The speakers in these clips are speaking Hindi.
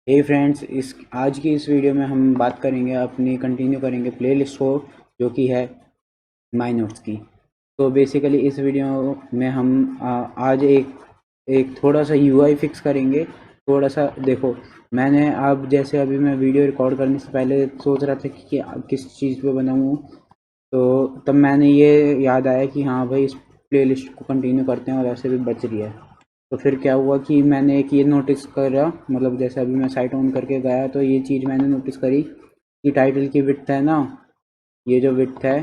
हे फ्रेंड्स, इस आज की इस वीडियो में हम बात करेंगे, अपनी कंटिन्यू करेंगे प्लेलिस्ट को, जो कि है माई नोट्स की। तो बेसिकली इस वीडियो में हम आज एक थोड़ा सा यूआई फिक्स करेंगे। थोड़ा सा देखो, मैंने अब जैसे अभी मैं वीडियो रिकॉर्ड करने से पहले सोच रहा था कि किस चीज़ पे बनाऊँ, तो तब मैंने ये याद आया कि हाँ भाई, इस प्लेलिस्ट को कंटिन्यू करते हैं और ऐसे भी बच रही है। तो फिर क्या हुआ कि मैंने एक ये नोटिस करा, मतलब जैसे अभी मैं साइट ऑन करके गया तो ये चीज़ मैंने नोटिस करी कि टाइटल की विड्थ है ना, ये जो विड्थ है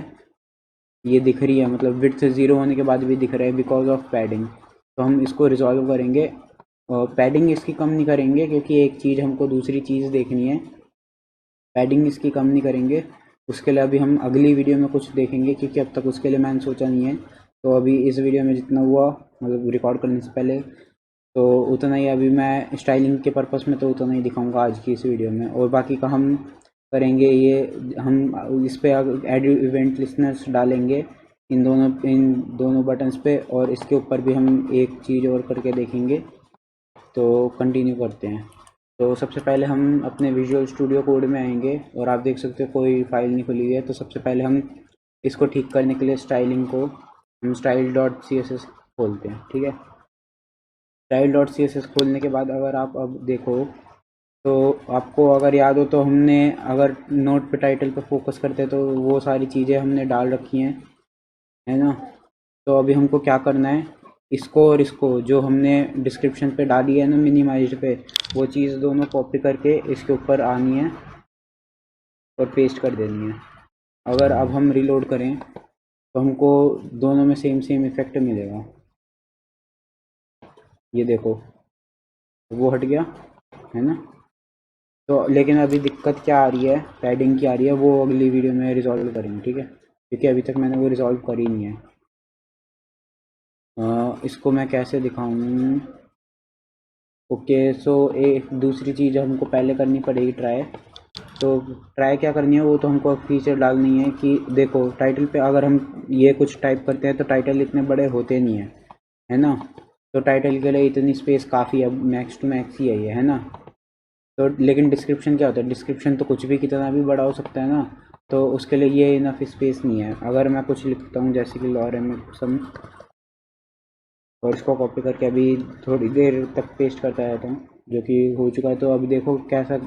ये दिख रही है, मतलब विड्थ 0 होने के बाद भी दिख रहा है बिकॉज ऑफ पैडिंग। तो हम इसको रिजॉल्व करेंगे और पैडिंग इसकी कम नहीं करेंगे, क्योंकि एक चीज़ हमको दूसरी चीज़ देखनी है। पैडिंग इसकी कम नहीं करेंगे, उसके लिए अभी हम अगली वीडियो में कुछ देखेंगे, क्योंकि अब तक उसके लिए मैंने सोचा नहीं है। तो अभी इस वीडियो में जितना हुआ, मतलब रिकॉर्ड करने से पहले, तो उतना ही अभी मैं स्टाइलिंग के पर्पस में तो उतना ही दिखाऊंगा आज की इस वीडियो में। और बाकी का हम करेंगे ये, हम इस पे एड इवेंट लिस्टनर्स डालेंगे इन दोनों बटन्स पे, और इसके ऊपर भी हम एक चीज़ और करके देखेंगे। तो कंटिन्यू करते हैं। तो सबसे पहले हम अपने विजुअल स्टूडियो कोड में आएंगे, और आप देख सकते हो कोई फाइल नहीं खुली हुई है। तो सबसे पहले हम इसको ठीक करने के लिए स्टाइलिंग को हम style dot C S S खोलते हैं, ठीक है। Style dot C S S खोलने के बाद अगर आप अब देखो, तो आपको अगर याद हो तो हमने अगर नोट पे टाइटल पे फोकस करते तो वो सारी चीज़ें हमने डाल रखी हैं, है ना। तो अभी हमको क्या करना है, इसको और इसको जो हमने डिस्क्रिप्शन पे डाली है ना मिनिमाइज्ड पे, वो चीज़ दोनों कॉपी करके इसके ऊपर आनी है और पेस्ट कर देनी है। अगर अब हम रीलोड करें तो हमको दोनों में सेम सेम इफेक्ट मिलेगा। ये देखो, वो हट गया, है ना। तो लेकिन अभी दिक्कत क्या आ रही है, पैडिंग की आ रही है, वो अगली वीडियो में रिजॉल्व करेंगे, ठीक है, क्योंकि अभी तक मैंने वो रिजॉल्व करी नहीं है। इसको मैं कैसे दिखाऊं। ओके, सो एक दूसरी चीज़ हमको पहले करनी पड़ेगी, ट्राई। तो ट्राई क्या करनी है, वो तो हमको फीचर डालनी है कि देखो टाइटल पे अगर हम ये कुछ टाइप करते हैं तो टाइटल इतने बड़े होते नहीं हैं, है ना। तो टाइटल के लिए इतनी स्पेस काफ़ी है, मैक्स टू मैक्स ही है ये, है ना। तो लेकिन डिस्क्रिप्शन क्या होता है, डिस्क्रिप्शन तो कुछ भी कितना भी बड़ा हो सकता है ना। तो उसके लिए ये इनफ स्पेस नहीं है। अगर मैं कुछ लिखता हूँ जैसे कि लॉरेम सम, और इसको कॉपी करके अभी थोड़ी देर तक पेस्ट करता रहता हूँ, जो कि हो चुका है। तो अभी देखो कैसा,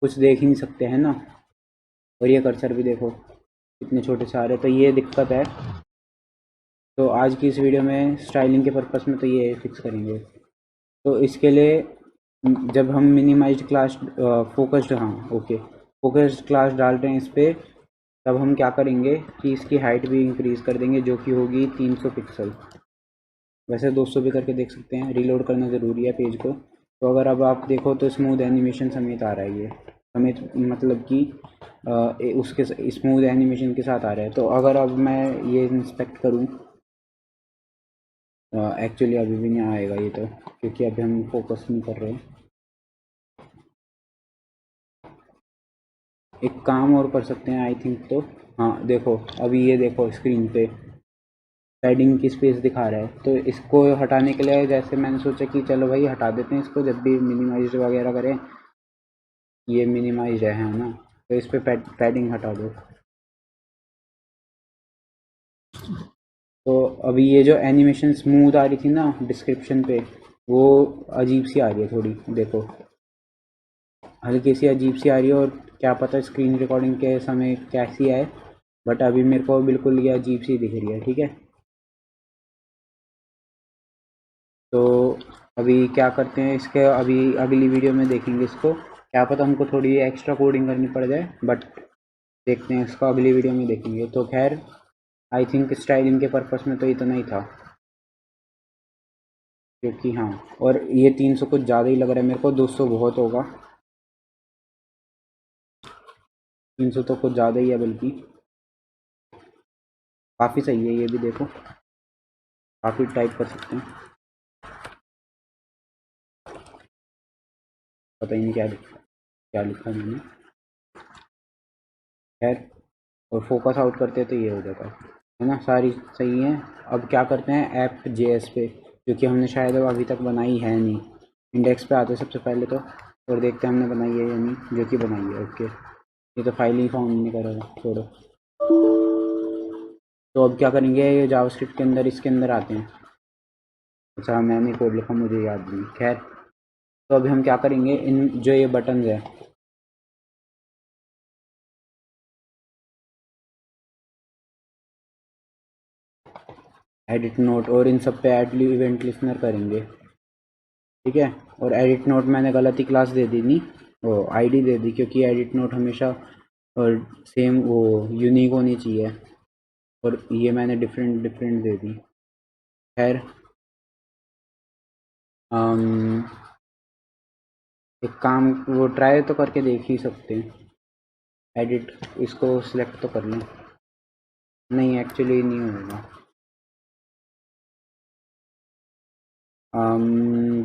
कुछ देख ही नहीं सकते, हैं ना। और ये कर्सर भी देखो इतने छोटे से आ रहे, तो ये दिक्कत है। तो आज की इस वीडियो में स्टाइलिंग के पर्पस में तो ये फिक्स करेंगे। तो इसके लिए जब हम मिनिमाइज्ड क्लास फोकस्ड, हाँ ओके, फोकस्ड क्लास डालते हैं इस पर, तब हम क्या करेंगे कि इसकी हाइट भी इंक्रीज़ कर देंगे, जो कि होगी 300 पिक्सल। वैसे 200 भी करके देख सकते हैं, रीलोड करना ज़रूरी है पेज को। तो अगर अब आप देखो तो स्मूथ एनिमेशन समेत आ रहा है ये, समेत मतलब कि उसके स्मूथ एनिमेशन के साथ आ रहा है। तो अगर अब मैं ये इंस्पेक्ट करूँ, एक्चुअली अभी भी नहीं आएगा ये तो, क्योंकि अभी हम फोकस नहीं कर रहे हैं। एक काम और कर सकते हैं आई थिंक, तो हाँ देखो, अभी ये देखो स्क्रीन पे पैडिंग की स्पेस दिखा रहा है। तो इसको हटाने के लिए जैसे मैंने सोचा कि चलो भाई हटा देते हैं इसको, जब भी मिनिमाइज वगैरह करें। ये मिनिमाइज है ना, तो इस पर पैडिंग हटा दो। तो अभी ये जो एनिमेशन स्मूथ आ रही थी ना डिस्क्रिप्शन पे, वो अजीब सी आ रही है थोड़ी, देखो हल्की सी अजीब सी आ रही है। और क्या पता स्क्रीन रिकॉर्डिंग के समय कैसी है, बट अभी मेरे को बिल्कुल ये अजीब सी दिख रही है, ठीक है। तो अभी क्या करते हैं, इसके अभी अगली वीडियो में देखेंगे इसको। क्या पता हमको थोड़ी एक्स्ट्रा कोडिंग करनी पड़ जाए, बट देखते हैं, इसको अगली वीडियो में देखेंगे। तो खैर, आई थिंक स्टाइलिंग के पर्पस में तो इतना ही था, क्योंकि हाँ, और ये 300 कुछ ज़्यादा ही लग रहा है मेरे को, 200 बहुत होगा, 300 तो कुछ ज़्यादा ही है बल्कि। काफ़ी सही है ये भी, देखो काफ़ी टाइप कर सकते हैं। पता ही नहीं क्या लिखा मैंने, खैर। और फोकस आउट करते तो ये हो जाता है ना, सारी सही है। अब क्या करते हैं ऐप JS पे, क्योंकि हमने शायद अब अभी तक बनाई है नहीं। इंडेक्स पे आते सबसे पहले तो और देखते हैं हमने बनाई है या नहीं, जो कि बनाई है। ओके, ये तो फाइल ही फाउंड नहीं करेगा, छोड़ो। तो अब क्या करेंगे, ये जावास्क्रिप्ट के अंदर, इसके अंदर आते हैं। अच्छा, मैंने कोड लिखा, मुझे याद नहीं, खैर। तो अभी हम क्या करेंगे, इन जो ये बटन है, एडिट नोट, और इन सब पे ऐड इवेंट लिसनर करेंगे, ठीक है। और एडिट नोट मैंने गलती क्लास दे दी नहीं, वो आईडी दे दी, क्योंकि एडिट नोट हमेशा और सेम वो यूनिक होनी चाहिए, और ये मैंने डिफरेंट डिफरेंट दे दी। खैर, एक काम वो ट्राई तो करके देख ही सकते हैं। एडिट, इसको सिलेक्ट तो कर लें। नहीं, एक्चुअली नहीं होगा।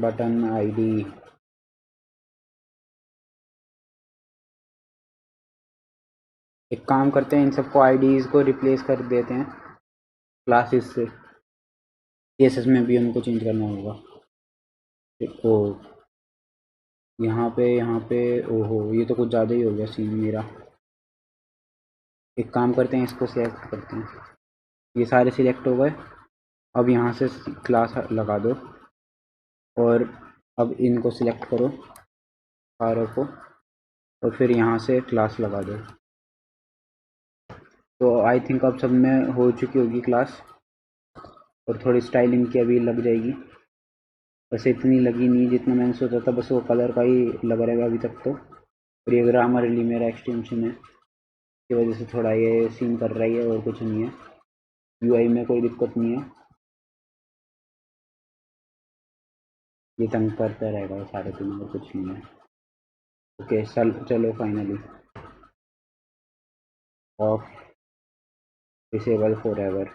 बटन आईडी, एक काम करते हैं, इन सबको आईडीज़ को रिप्लेस कर देते हैं क्लासेस से। सीएसएस में भी हमको चेंज करना होगा। तो यहाँ पे ओहो, ये तो कुछ ज़्यादा ही हो गया सीन मेरा। एक काम करते हैं, इसको सिलेक्ट करते हैं, ये सारे सिलेक्ट हो गए। अब यहाँ से क्लास लगा दो, और अब इनको सिलेक्ट करो सारों को, और फिर यहाँ से क्लास लगा दो। तो आई थिंक अब सब में हो चुकी होगी क्लास, और थोड़ी स्टाइलिंग की अभी लग जाएगी। वैसे इतनी लगी नहीं जितना मैंने सोचा था, बस वो कलर का ही लग रहेगा अभी तक तो। और ये ग्रामरली मेरा एक्सटेंशन है, इसकी वजह से थोड़ा ये सीन कर रही है, और कुछ नहीं है। यूआई में कोई दिक्कत नहीं है, ये तंग करता रहेगा सारे दिन, और कुछ नहीं है। ओके, चलो finally of, disable for ever.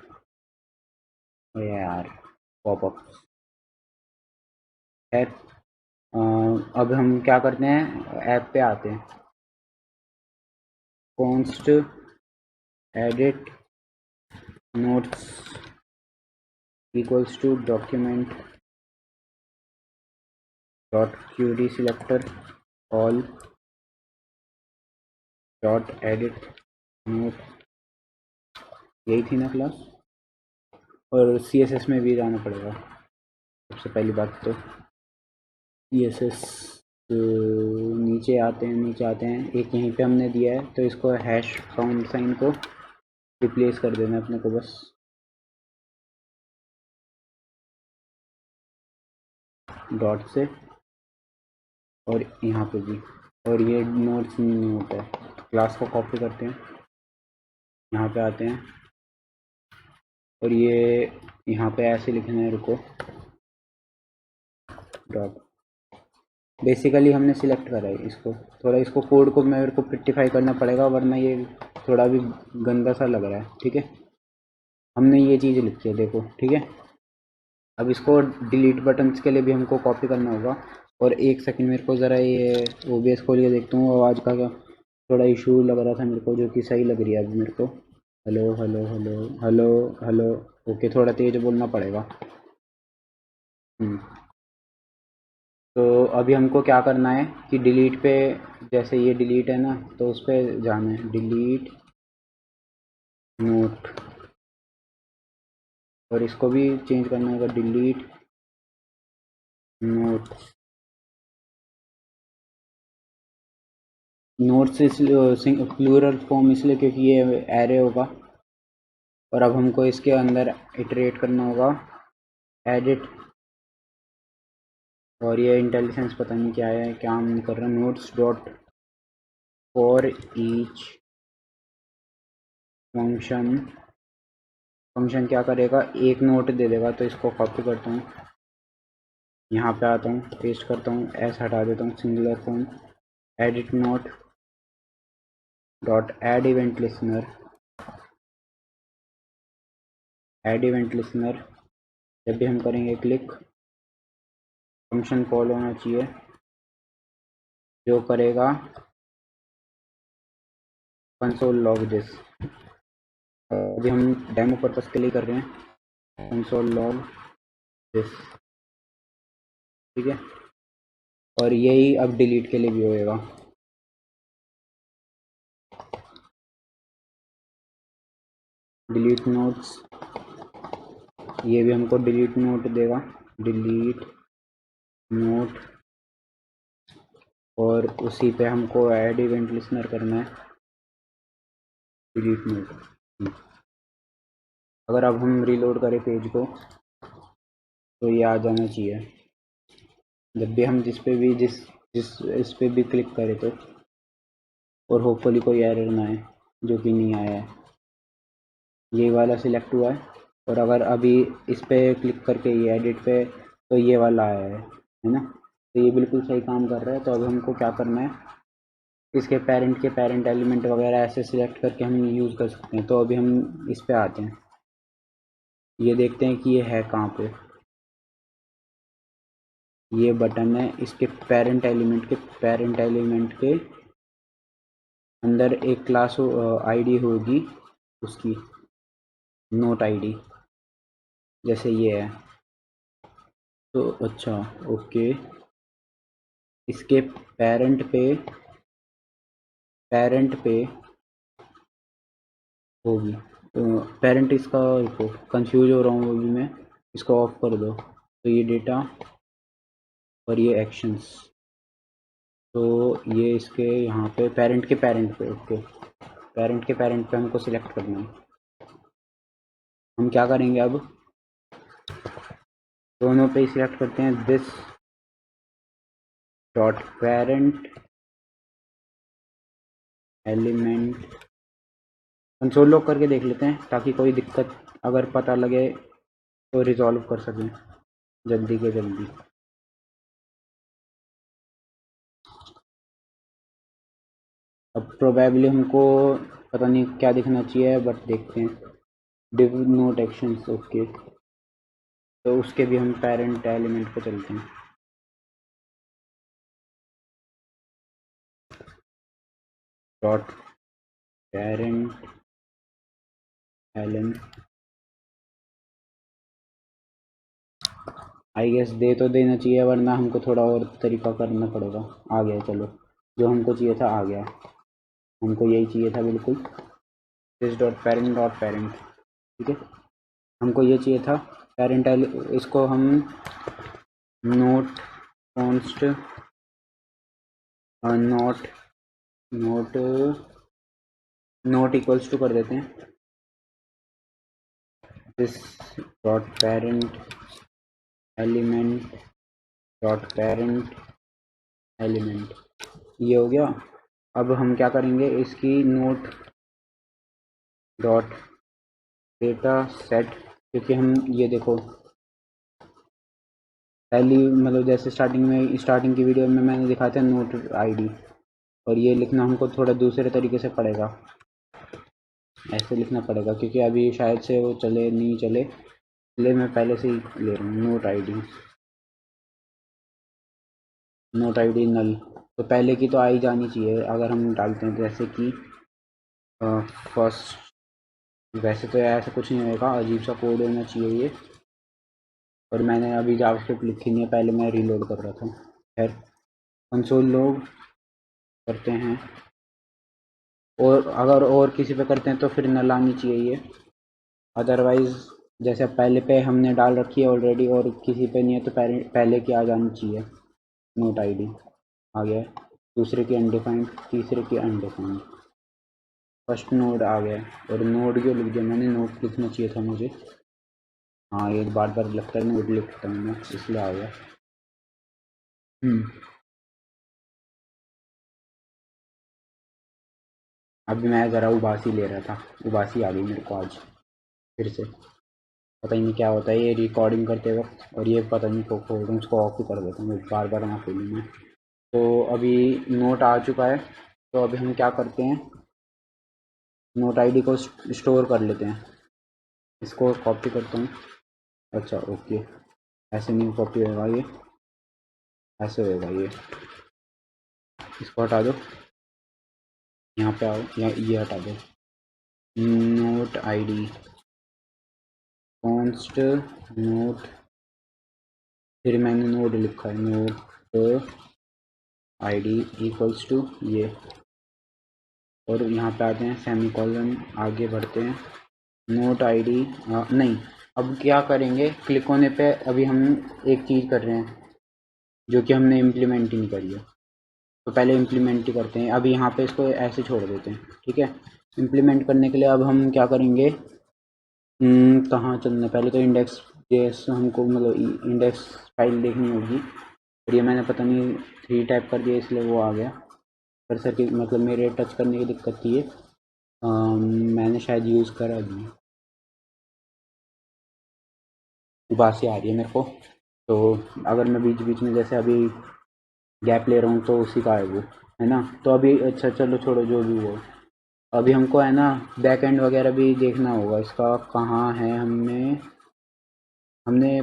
यार, पॉपअप। खैर, अब हम क्या करते हैं, ऐप पे आते हैं। Const edit notes equals to document dot query selector all dot edit note, यही थी ना क्लास। और सीएसएस में भी जाना पड़ेगा सबसे पहली बात तो। सीएसएस नीचे आते हैं, एक यहीं पे हमने दिया है, तो इसको हैश साउंड साइन को रिप्लेस कर देना अपने को बस, डॉट से। और यहाँ पे भी, और ये नोट्स नहीं होता है। क्लास को कॉपी करते हैं, यहाँ पे आते हैं, और ये यहाँ पे ऐसे लिखना है, रुको, डॉट। बेसिकली हमने सिलेक्ट करा है इसको, थोड़ा इसको कोड को मेरे को प्रिटिफाई करना पड़ेगा, वरना ये थोड़ा भी गंदा सा लग रहा है, ठीक है। हमने ये चीज़ लिखी है, देखो, ठीक है। अब इसको डिलीट बटन्स के लिए भी हमको कॉपी करना होगा। और एक सेकंड, मेरे को ज़रा ये ओबीएस खोल के देखता हूँ, आवाज़ का थोड़ा इशू लग रहा था मेरे को, जो कि सही लग रही है अभी मेरे को। Hello hello hello hello hello. Okay, थोड़ा तेज़ बोलना पड़ेगा। तो अभी हमको क्या करना है कि डिलीट पे, जैसे ये डिलीट है ना, तो उस पर जाना है, डिलीट नोट, और इसको भी चेंज करना होगा, डिलीट नोट। नोट्स इसलिए प्लूरल फॉर्म इसलिए क्योंकि ये एरे होगा। और अब हमको इसके अंदर इटरेट करना होगा, एडिट, और ये इंटेलिजेंस पता नहीं क्या है, क्या हम नहीं कर रहे, notes dot for each function. Function क्या करेगा, एक नोट दे देगा। तो इसको कॉपी करता हूँ, यहाँ पे आता हूँ, पेस्ट करता हूँ, एस हटा देता हूँ, singular form, edit note dot add event listener, add event listener. जब भी हम करेंगे क्लिक, फंक्शन कॉल होना चाहिए जो करेगा कंसोल लॉग दिस। अभी हम डेमो पर्पस के लिए कर रहे हैं, कंसोल लॉग दिस, ठीक है। और यही अब डिलीट के लिए भी होएगा। डिलीट नोट्स, ये भी हमको डिलीट नोट देगा, डिलीट नोट, और उसी पे हमको ऐड इवेंट लिसनर करना है, डिलीट नोट। अगर अब हम रीलोड करें पेज को तो ये आ जाना चाहिए, जब भी हम जिस जिस इस पे भी क्लिक करें तो, और होपफुली कोई एरर ना आए, जो कि नहीं आया है। ये वाला सिलेक्ट हुआ है, और अगर अभी इस पे क्लिक करके ये एडिट पे, तो ये वाला आया है ना। तो ये बिल्कुल सही काम कर रहा है। तो अब हमको क्या करना है, इसके पेरेंट के पेरेंट एलिमेंट वगैरह ऐसे सिलेक्ट करके हम यूज़ कर सकते हैं। तो अभी हम इस पे आते हैं, ये देखते हैं कि ये है कहाँ पे। ये बटन है, इसके पेरेंट एलिमेंट के अंदर एक क्लास आईडी होगी उसकी, नोट आईडी, जैसे ये है। तो अच्छा, ओके, इसके पेरेंट पे होगी। तो पेरेंट इसका, रुको कंफ्यूज हो रहा हूँ अभी मैं, इसको ऑफ कर दो। तो ये डेटा और ये एक्शंस, तो ये इसके यहाँ पे पेरेंट के पेरेंट पे, ओके, पेरेंट के पेरेंट पे हमको सिलेक्ट करना है। हम क्या करेंगे अब, दोनों पे सिलेक्ट करते हैं, this dot parent element. Console log करके देख लेते हैं ताकि कोई दिक्कत अगर पता लगे तो रिजॉल्व कर सकें जल्दी के जल्दी। अब प्रोबेबली हमको पता नहीं क्या दिखना चाहिए, बट देखते हैं, डिव नोट एक्शंस, ओके। तो उसके भी हम पेरेंट एलिमेंट पे चलते हैं, dot parent element, I guess दे तो देना चाहिए, वरना हमको थोड़ा और तरीका करना पड़ेगा। आ गया, चलो, जो हमको चाहिए था आ गया, हमको यही चाहिए था बिल्कुल, दिस डॉट पेरेंट, ठीक है। हमको ये चाहिए था पेरेंट, इसको हम note const note note note equals to कर देते हैं, this dot parent element dot parent element, ये हो गया। अब हम क्या करेंगे, इसकी नोट डॉट डेटा सेट, क्योंकि हम ये देखो पहली मतलब जैसे स्टार्टिंग की वीडियो में मैंने दिखाया था नोट आईडी, और ये लिखना हमको थोड़ा दूसरे तरीके से पड़ेगा, ऐसे लिखना पड़ेगा, क्योंकि अभी शायद से वो चले नहीं चले, इसलिए मैं पहले से ही ले रहा हूँ, नोट आईडी नल। तो पहले की तो आ ही जानी चाहिए अगर हम डालते हैं, जैसे कि फर्स्ट, वैसे तो ऐसा कुछ नहीं होगा, अजीब सा कोड होना चाहिए ये, और मैंने अभी जावास्क्रिप्ट लिखी नहीं है, पहले मैं रीलोड कर रहा था। खैर, कंसोल लोग करते हैं, और अगर और किसी पे करते हैं तो फिर न लानी चाहिए ये, अदरवाइज़ जैसे पहले पे हमने डाल रखी है ऑलरेडी और किसी पे नहीं है, तो पहले की आ जानी चाहिए नोट आईडी। आ गया, दूसरे की अनडिफाइंड, तीसरे की अनडिफाइंड, फर्स्ट नोड आ गया, और नोड क्यों लिख दिया मैंने, नोट लिखना चाहिए था मुझे। हाँ, ये बार बार लगता है नोड लिखता हूँ मैं, इसलिए आ गया। अभी मैं ज़रा उबासी ले रहा था, उबासी आ गई मेरे को आज फिर से, पता ही नहीं क्या होता है ये रिकॉर्डिंग करते वक्त, और ये पता नहीं को खोल रहा हूँ, उसको ऑफ ही कर देता हूँ, बार बार ना खोलूँ मैं। तो अभी नोट आ चुका है, तो अभी हम क्या करते हैं, नोट आईडी को स्टोर कर लेते हैं, इसको कॉपी करता हूँ। अच्छा, ओके, ऐसे नहीं कॉपी होगा ये, ऐसे होगा ये, इसको हटा दो, यहाँ पे आओ, ये हटा दो, नोट आईडी कॉन्स्ट नोट, फिर मैंने नोड लिखा है, नोट ID इक्वल्स टू ये, और यहाँ पे आते हैं सेमी कॉलन, आगे बढ़ते हैं नोट ID नहीं, अब क्या करेंगे, क्लिक होने पे अभी हम एक चीज़ कर रहे हैं जो कि हमने इम्प्लीमेंट ही नहीं करी है, तो पहले इम्प्लीमेंट ही करते हैं। अब यहाँ पे इसको ऐसे छोड़ देते हैं, ठीक है। इम्प्लीमेंट करने के लिए अब हम क्या करेंगे, कहाँ चलना, पहले तो इंडेक्स जेएस हमको मतलब इंडेक्स फाइल देखनी होगी, और ये मैंने पता नहीं 3 टाइप कर दिया इसलिए वो आ गया कर्सर की, मतलब मेरे टच करने की दिक्कत थी ये, मैंने शायद यूज़ करा दी, उबासी आ रही है मेरे को, तो अगर मैं बीच बीच में जैसे अभी गैप ले रहा हूँ तो उसी का है वो, है ना। तो अभी अच्छा चलो छोड़ो जो भी हो, अभी हमको है ना बैक एंड वगैरह भी देखना होगा, इसका कहाँ है, हमने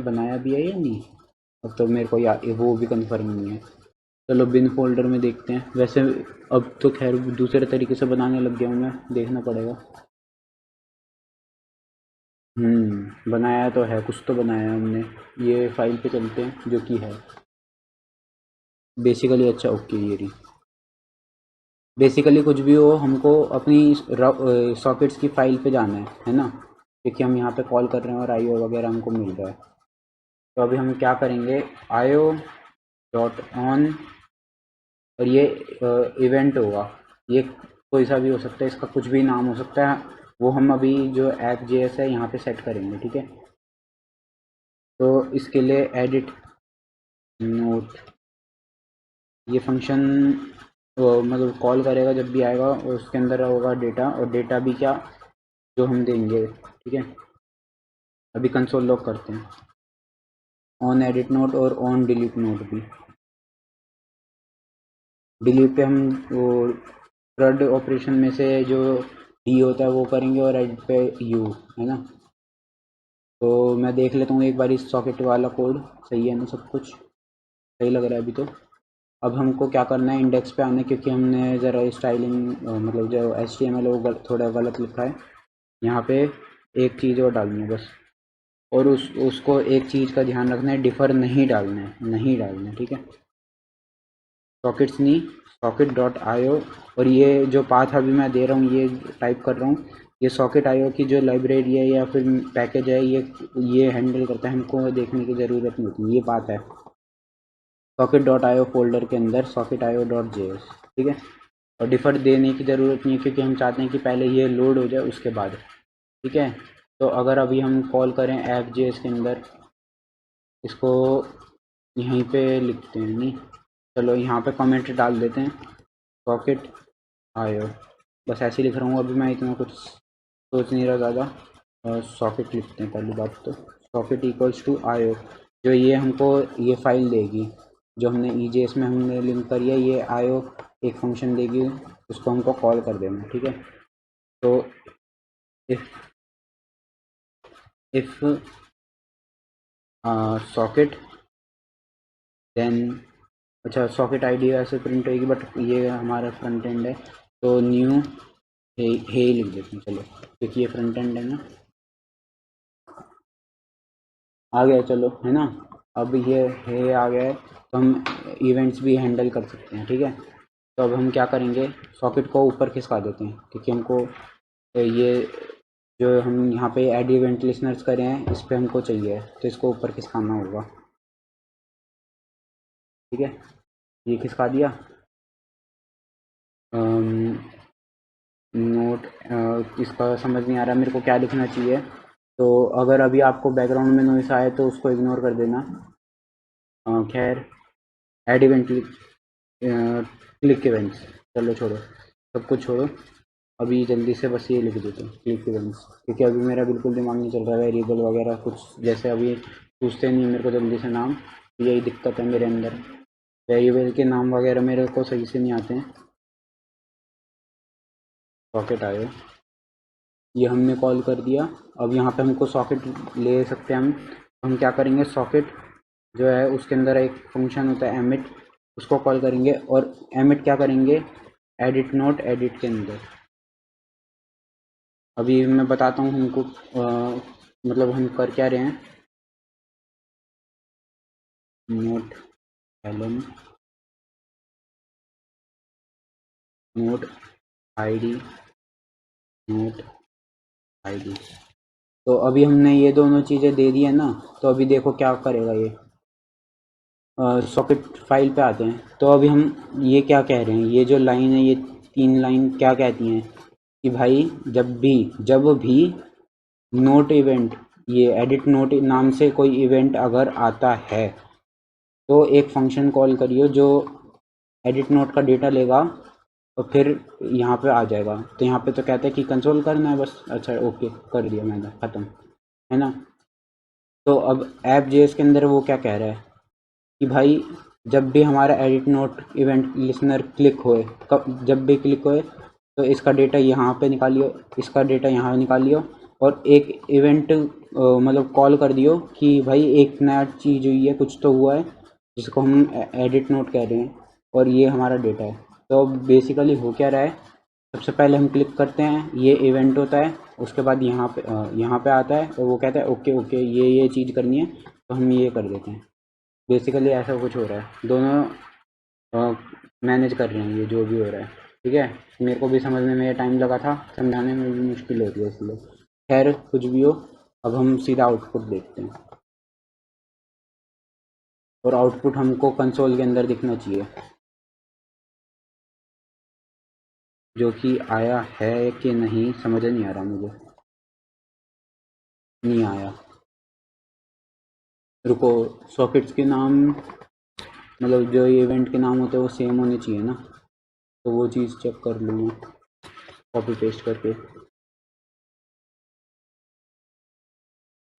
बनाया भी है या नहीं, अब तो मेरे को याद वो भी कंफर्म नहीं है। चलो बिन फोल्डर में देखते हैं, वैसे अब तो खैर दूसरे तरीके से बनाने लग गया हूँ मैं, देखना पड़ेगा। बनाया तो है, कुछ तो बनाया है हमने, ये फाइल पे चलते हैं जो कि है बेसिकली, अच्छा ओके ये रही, बेसिकली कुछ भी हो हमको अपनी सॉकेट्स की फाइल पे जाना है ना, क्योंकि हम यहाँ पे कॉल कर रहे हैं और आईओ वगैरह हमको मिल रहा है। तो अभी हम क्या करेंगे, आईओ डॉट ऑन, और ये इवेंट होगा, ये कोई सा भी हो सकता है, इसका कुछ भी नाम हो सकता है, वो हम अभी जो ऐप जेएस है यहाँ पे सेट करेंगे, ठीक है। तो इसके लिए एडिट नोट, ये फंक्शन मतलब कॉल करेगा जब भी आएगा, और उसके अंदर होगा डेटा, और डेटा भी क्या जो हम देंगे, ठीक है। अभी कंसोल लॉग करते हैं, ऑन एडिट नोट और ऑन डिलीट नोट भी, डिलीट पे हम वो थ्रेड ऑपरेशन में से जो डी होता है वो करेंगे, और एडिट पे यू, है ना। तो मैं देख लेता हूँ एक बार इस सॉकेट वाला कोड सही है ना, सब कुछ सही लग रहा है अभी तो। अब हमको क्या करना है, इंडेक्स पे आना है, क्योंकि हमने ज़रा स्टाइलिंग मतलब जो HTML है वो थोड़ा गलत लिखा है, यहाँ पे एक चीज़ और डालनी है बस, और उसको एक चीज़ का ध्यान रखना है, डिफ़र नहीं डालना है, नहीं डालना है, ठीक है। सॉकेट्स नहीं, सॉकेट डॉट आईओ, और ये जो पाथ अभी मैं दे रहा हूँ ये टाइप कर रहा हूँ, ये सॉकेट आईओ की जो लाइब्रेरी है या फिर पैकेज है, ये हैंडल करता है, हमको देखने की ज़रूरत नहीं होती, ये पाथ है सॉकेट डॉट आईओ फोल्डर के अंदर सॉकेट आईओ डॉट जेएस, ठीक है। और डिफ़र देने की ज़रूरत नहीं है, क्योंकि हम चाहते हैं कि पहले ये लोड हो जाए उसके बाद, ठीक है। तो अगर अभी हम कॉल करें ऐप जेएस के अंदर, इसको यहीं पे लिखते हैं, नहीं चलो यहाँ पे कमेंट डाल देते हैं, सॉकेट आयो, बस ऐसे ही लिख रहा हूँ, अभी मैं इतना कुछ सोच नहीं रहा ज़्यादा, और सॉकेट लिखते हैं पहली बात तो, सॉकेट इक्वल्स टू आयो, जो ये हमको ये फाइल देगी जो हमने EJS में हमने लिंक करी है, ये आयो एक फंक्शन देगी, उसको हमको कॉल कर देना, ठीक है। तो इफ़ सॉकेट देन, अच्छा सॉकेट आईडी ऐसे प्रिंट होगी, बट ये हमारा फ्रंट एंड है, तो न्यू हे लिख देते हैं चलो, क्योंकि ये फ्रंट एंड है ना, आ गया चलो, है ना। अब ये है आ गया है, तो हम इवेंट्स भी हैंडल कर सकते हैं, ठीक है। तो अब हम क्या करेंगे, सॉकेट को ऊपर खिसका देते हैं, क्योंकि हमको ये जो हम यहाँ पे ऐड इवेंट लिसनर्स करे हैं इस पर हमको चाहिए, तो इसको ऊपर खिसकाना होगा, ठीक है। ये खिसका दिया, नोट इसका समझ नहीं आ रहा मेरे को क्या लिखना चाहिए, तो अगर अभी आपको बैकग्राउंड में नॉइस आए तो उसको इग्नोर कर देना, खैर ऐड इवेंट क्लिक इवेंट्स, चलो छोड़ो सब कुछ छोड़ो, अभी जल्दी से बस ये लिख देते हैं क्लिक इवेंट्स, क्योंकि अभी मेरा बिल्कुल दिमाग नहीं चल रहा है, वेरिएबल वगैरह कुछ जैसे अभी पूछते नहीं मेरे को जल्दी से नाम, यही दिक्कत है मेरे अंदर, वेरिएबल के नाम वगैरह मेरे को सही से नहीं आते हैं। सॉकेट आए, ये हमने कॉल कर दिया, अब यहाँ पे हमको सॉकेट ले सकते हैं हम क्या करेंगे, सॉकेट जो है उसके अंदर एक फंक्शन होता है एमिट, उसको कॉल करेंगे, और एमिट क्या करेंगे, एडिट नोट एडिट के अंदर, अभी मैं बताता हूँ हमको मतलब हम कर क्या रहे हैं, नोट एलन नोट आईडी, नोट आईडी। तो अभी हमने ये दोनों चीज़ें दे दी है ना, तो अभी देखो क्या करेगा ये। सॉकेट फाइल पे आते हैं। तो अभी हम ये क्या कह रहे हैं, ये जो लाइन है, ये 3 लाइन क्या कहती हैं कि भाई जब भी नोट इवेंट, ये एडिट नोट नाम से कोई इवेंट अगर आता है तो एक फंक्शन कॉल करियो जो एडिट नोट का डेटा लेगा और फिर यहाँ पे आ जाएगा। तो यहाँ पे तो कहते हैं कि कंसोल करना है बस। अच्छा ओके, कर दिया मैंने, ख़त्म, है ना। तो अब ऐप जेएस के अंदर वो क्या कह रहा है कि भाई जब भी हमारा edit note event listener click होए, जब भी क्लिक होए तो इसका डेटा यहाँ पे निकालियो, इसका डेटा यहाँ निकालियो, और एक इवेंट मतलब कॉल कर दियो कि भाई एक नया चीज़ हुई है, कुछ तो हुआ है जिसको हम एडिट नोट कह रहे हैं, और ये हमारा डेटा है। तो बेसिकली हो क्या रहा है, सबसे पहले हम क्लिक करते हैं, ये इवेंट होता है, उसके बाद यहाँ पे आता है, तो वो कहता है ओके ओके ये चीज़ करनी है, तो हम ये कर देते हैं। बेसिकली ऐसा कुछ हो रहा है, दोनों मैनेज कर रहे हैं ये जो भी हो रहा है। ठीक है, मेरे को भी समझने में टाइम लगा था, समझाने में भी मुश्किल होती है इसलिए। खैर कुछ भी हो, अब हम सीधा आउटपुट देखते हैं, और आउटपुट हमको कंसोल के अंदर दिखना चाहिए, जो कि आया है कि नहीं समझ नहीं आ रहा मुझे। नहीं आया, रुको। सॉकेट्स के नाम, मतलब जो इवेंट के नाम होते हैं वो सेम होने चाहिए ना, तो वो चीज़ चेक कर लूँगा कॉपी पेस्ट करके।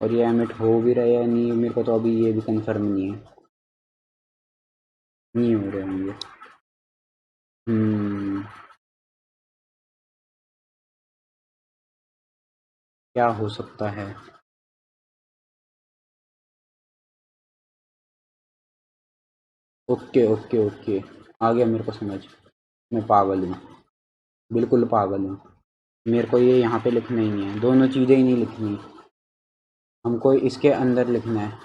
और ये एमिट हो भी रहा है या नहीं, मेरे को तो अभी ये भी कंफर्म नहीं है, नहीं हो रहे होंगे। क्या हो सकता है। ओके ओके ओके, आ गया मेरे को समझ। मैं पागल हूँ, बिल्कुल पागल हूँ। मेरे को ये यहाँ पे लिखना ही नहीं है, दोनों चीज़ें ही नहीं लिखनी, हमको इसके अंदर लिखना है।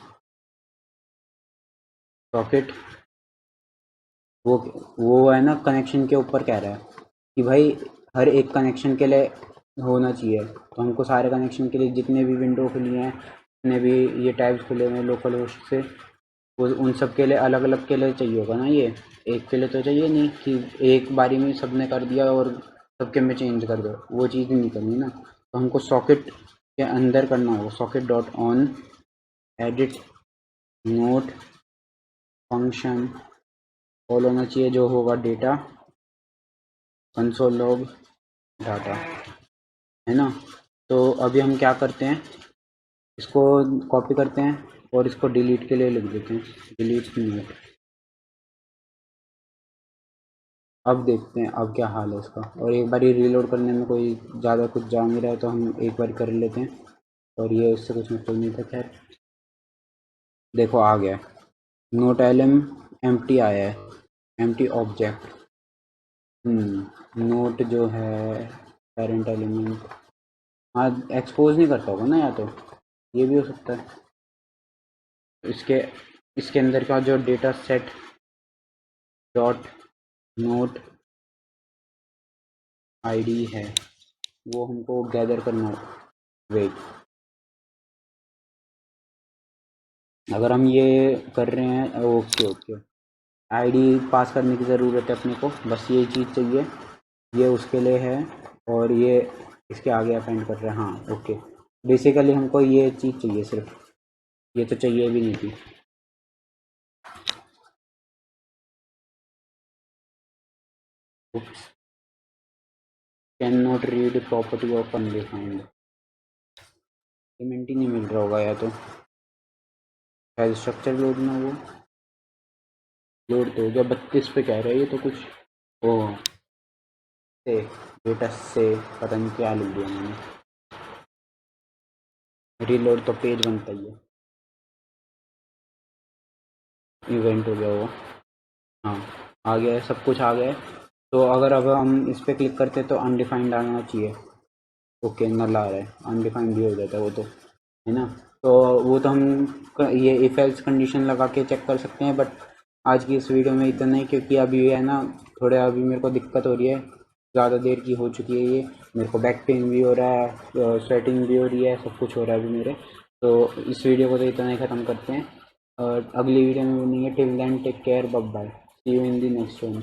सॉकेट, वो वो है ना कनेक्शन के ऊपर कह रहा है कि भाई हर एक कनेक्शन के लिए होना चाहिए, तो हमको सारे कनेक्शन के लिए जितने भी विंडो खुली हैं, जितने भी ये टैब्स खुले हुए हैं लोकल होस्ट से, वो उन सब के लिए अलग अलग के लिए चाहिए होगा ना। ये एक के लिए तो चाहिए नहीं कि एक बारी में सबने कर दिया और सबके में चेंज कर दो, वो चीज़ नहीं करनी ना। तो हमको सॉकेट के अंदर करना होगा, socket dot on edit note function call होना चाहिए, जो होगा डेटा कंसोल लॉग डाटा, है ना। तो अभी हम क्या करते हैं, इसको कॉपी करते हैं और इसको डिलीट के लिए लिख देते हैं, डिलीट नोट। अब देखते हैं अब क्या हाल है इसका, और एक बार रीलोड करने में कोई ज़्यादा कुछ जा नहीं रहा है, तो हम एक बार कर लेते हैं। और ये उससे कुछ मतलब नहीं था। खैर देखो आ गया, नोट एलएम एम्प्टी आया है, एम्प्टी ऑब्जेक्ट। नोट जो है पेरेंट एलिमेंट, हाँ एक्सपोज नहीं करता होगा ना, या तो ये भी हो सकता है। इसके इसके अंदर का जो data set dot note ID है वो हमको गैदर करना होगा। वेट, अगर हम ये कर रहे हैं, ओके ओके, आईडी पास करने की ज़रूरत है अपने को, बस ये चीज़ चाहिए, ये उसके लिए है, और ये इसके आगे अपेंड कर रहे हैं। हाँ ओके, बेसिकली हमको ये चीज़ चाहिए सिर्फ, ये तो चाहिए भी नहीं थी। Can not read property of undefined, element ही नहीं मिल रहा होगा, या तो शायद स्ट्रक्चर लोड ना, वो लोड तो हो गया। 32 पे कह रहा है ये तो कुछ, ओ से डेटा से पता नहीं क्या लिख दिया मैंने, रीलोड तो पेज बनता ही है। इवेंट हो गया वो, हाँ आ गया है, सब कुछ आ गया है। तो अगर अब हम इस पर क्लिक करते तो अनडिफाइंड आना चाहिए। ओके नल आ रहा है, अनडिफाइंड भी हो जाता है वो तो, है ना। तो वो तो हम ये इफ एल्स कंडीशन लगा के चेक कर सकते हैं, बट आज की इस वीडियो में इतना ही, क्योंकि अभी है ना थोड़े अभी मेरे को दिक्कत हो रही है, ज़्यादा देर की हो चुकी है ये, मेरे को बैक पेन भी हो रहा है, स्वेटिंग भी हो रही है, सब कुछ हो रहा है अभी मेरे। तो इस वीडियो को तो इतना ही ख़त्म करते हैं और अगली वीडियो में मिलेंगे। Till then take care, bye bye, see you in the next one.